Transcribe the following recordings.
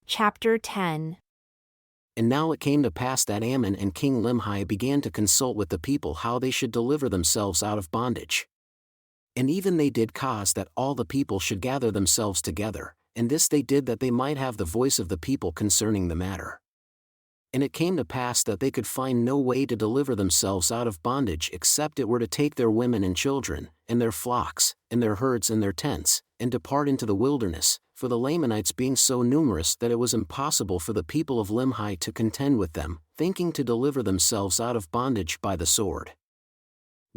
Chapter 10. And now it came to pass that Ammon and King Limhi began to consult with the people how they should deliver themselves out of bondage. And even they did cause that all the people should gather themselves together, and this they did that they might have the voice of the people concerning the matter. And it came to pass that they could find no way to deliver themselves out of bondage except it were to take their women and children, and their flocks, and their herds and their tents, and depart into the wilderness, for the Lamanites being so numerous that it was impossible for the people of Limhi to contend with them, thinking to deliver themselves out of bondage by the sword.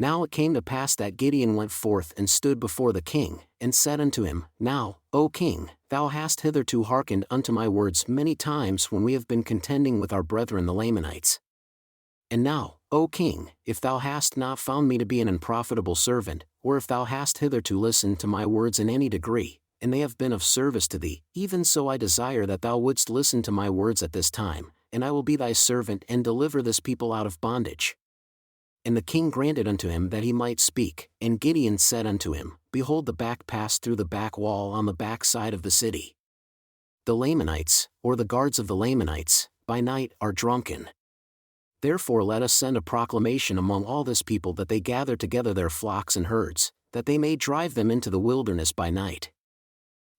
Now it came to pass that Gideon went forth and stood before the king, and said unto him, Now, O king, thou hast hitherto hearkened unto my words many times when we have been contending with our brethren the Lamanites. And now, O king, if thou hast not found me to be an unprofitable servant, or if thou hast hitherto listened to my words in any degree, and they have been of service to thee, even so I desire that thou wouldst listen to my words at this time, and I will be thy servant and deliver this people out of bondage. And the king granted unto him that he might speak, and Gideon said unto him, Behold, the back pass through the back wall on the back side of the city. The Lamanites, or the guards of the Lamanites, by night are drunken. Therefore let us send a proclamation among all this people that they gather together their flocks and herds, that they may drive them into the wilderness by night.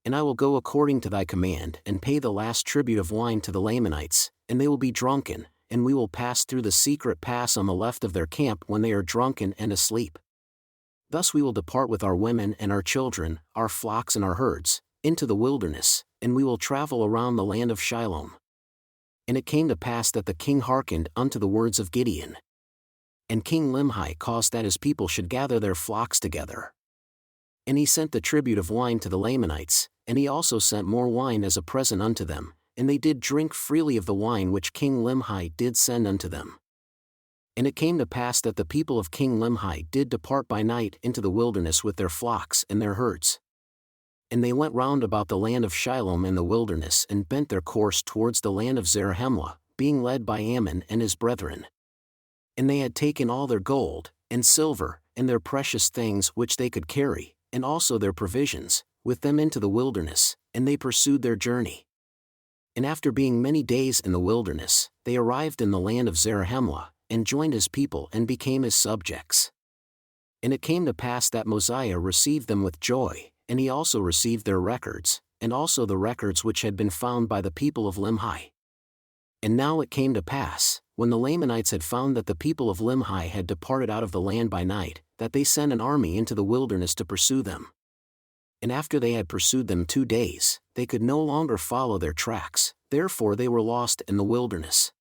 And I will go according to thy command and pay the last tribute of wine to the Lamanites, and they will be drunken, and we will pass through the secret pass on the left of their camp when they are drunken and asleep. Thus we will depart with our women and our children, our flocks and our herds, into the wilderness, and we will travel around the land of Shiloh. And it came to pass that the king hearkened unto the words of Gideon. And King Limhi caused that his people should gather their flocks together. And he sent the tribute of wine to the Lamanites, and he also sent more wine as a present unto them, and they did drink freely of the wine which King Limhi did send unto them. And it came to pass that the people of King Limhi did depart by night into the wilderness with their flocks and their herds. And they went round about the land of Shiloh in the wilderness and bent their course towards the land of Zarahemla, being led by Ammon and his brethren. And they had taken all their gold, and silver, and their precious things which they could carry, and also their provisions, with them into the wilderness, and they pursued their journey. And after being many days in the wilderness, they arrived in the land of Zarahemla, and joined his people and became his subjects. And it came to pass that Mosiah received them with joy, and he also received their records, and also the records which had been found by the people of Limhi. And now it came to pass, when the Lamanites had found that the people of Limhi had departed out of the land by night, that they sent an army into the wilderness to pursue them. And after they had pursued them 2 days, they could no longer follow their tracks, therefore they were lost in the wilderness.